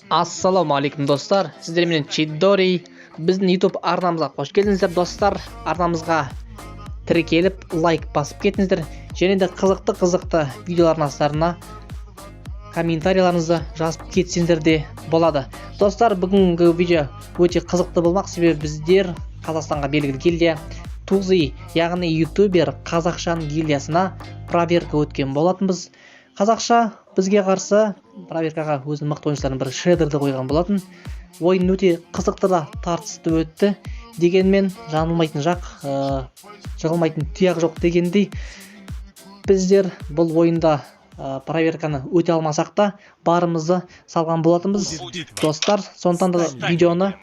Ассаламу алейкум достар, сіздер менен Чидори. Біздің YouTube арнамызға қош келдіңіздер достар. Арнамызға тіркеліп, лайк басып кетіңіздер. Және де қызықты видеолардың астарына комментарийларыңызды жазып кетсеңіздер де болады. Достар, бүгінгі видео өте қызықты болмақ, себебі біздер Қазақстанға белгілі гильдия Тузы, яғни ютубер Қазақшаның гилдиясына проверка өткен болатынбыз. Қазақша бізге қарсы проверкаға өзінің мықты ойыншыларының бірі шредерді қойған болатын. Ойын өте қызықты да тартысты өтті. Дегенмен жаңылмайтын жақ, жығылмайтын тұяқ жоқ дегендей, біздер бұл ойында проверканы өте алмасақ та барымызды салған болатынбыз. Достар, сондықтан да видеоны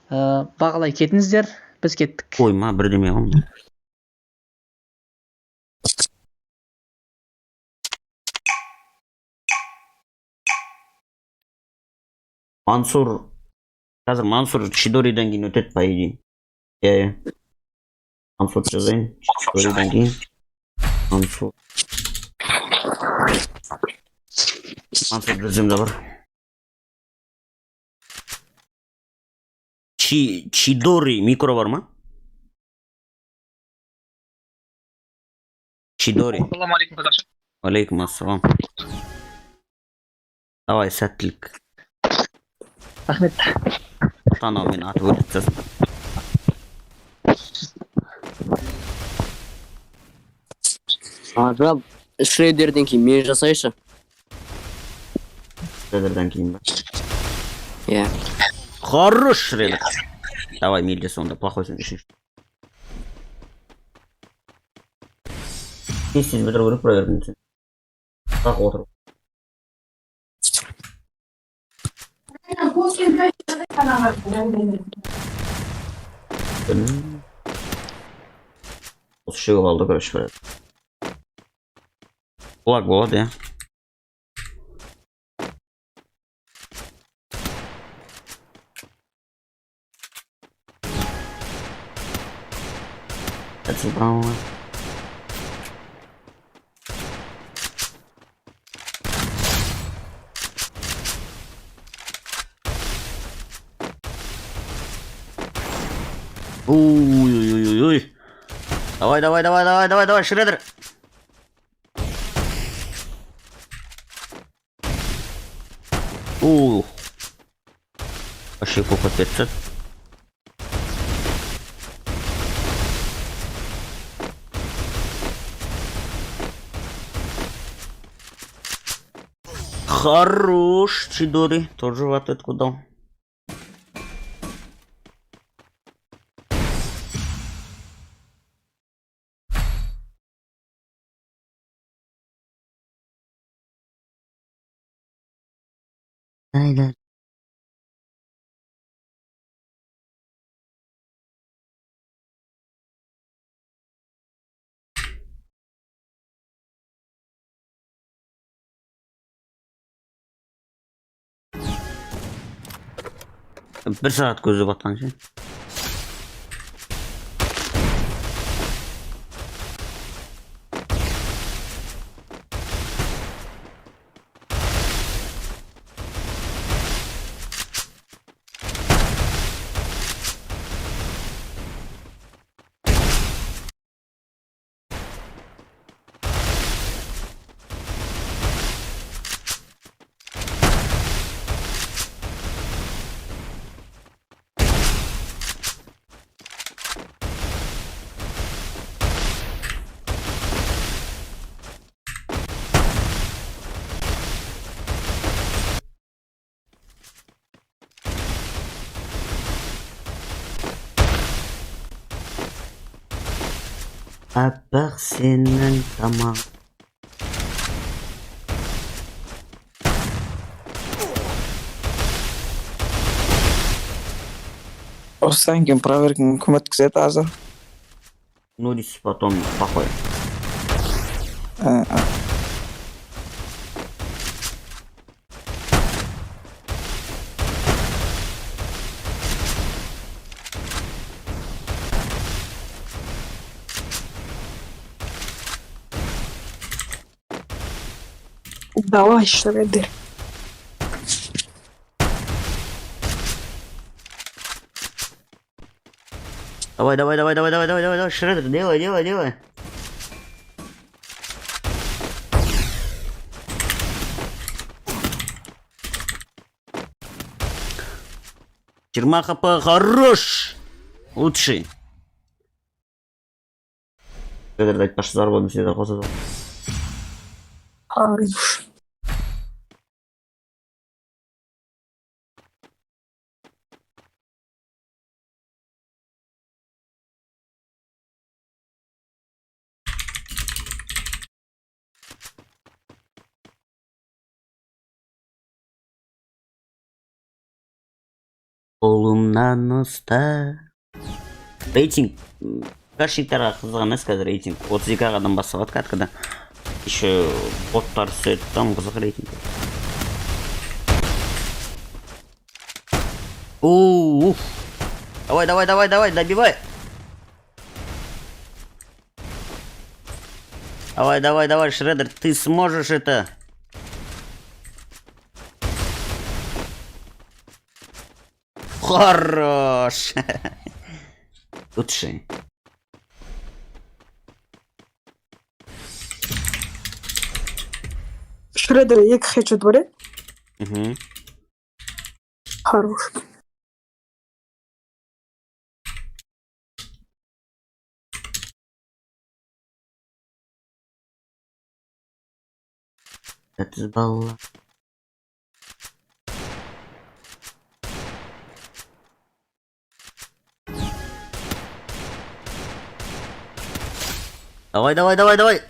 бағалай кетіңіздер. Біз кеттік. Қойма, бірдеме қылма. Мансур, қазір Мансур Чидоридан кейін өтеді по идее. Иә. Мансур жазайын. Чидоридан кейін. Мансур біздімде бар. Чидори микро бар ма? Чидори. Ассаламу алейкум, Қазақша. Алейкум ассалам. Давай, сәттілік. Рахмет. Танау мен атып өтіп Ажал, шредерден кейін мен жасайшы. Шредерден кейін ба? Иә. Хорош шредер. Давай, мейлі сонда, плохой сын үшінші. Тез бітір көріп провердің сен. Так отыр. Осы шеу қалды, көріш көреді. Лаг болады, я. That's brown. Ой-ой-ой-ой. Давай, шредер. Вообще сколько 500. Хорош, Чидори. Тоже в ответку дал. Aynen. Bir saat gözü batan şey. Apart senin tamam. Осыдан кейін проверканы кім өткізеді азыр? Ну, здесь потом плохой. Давай, шредер. Давай, давай, давай, давай, давай, давай, давай, давай, Шредер, делай, делай, делай. Жиырма хп, хорош! Лучший. Шредерді айтпашы, зар болдым сендер қосады. Хорош. Қолымнан ұста. Рейтинг. Кашниктарға қызық емес қазір рейтинг. 32 адам басталады каткада. Еще боттар түседі, там қызық рейтинг. Уф. Давай, давай, давай, давай, добивай. Давай, давай, давай, Шредер, ты сможешь это. Хорош. Лучший. Шредер екі хедшот бар, Угу. Хорош. Это балла. Давай, давай, давай, давай.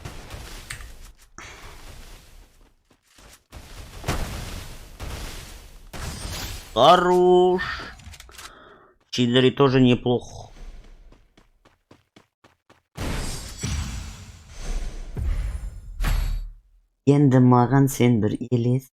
Хорош. Чидери тоже неплохо. Енді маған сен бір елес.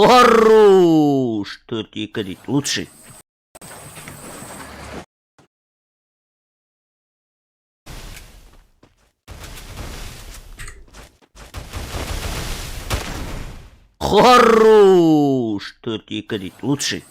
Хорош! 4-2 дейді. Лучший. Хорош! 4-2 дейді. Лучший.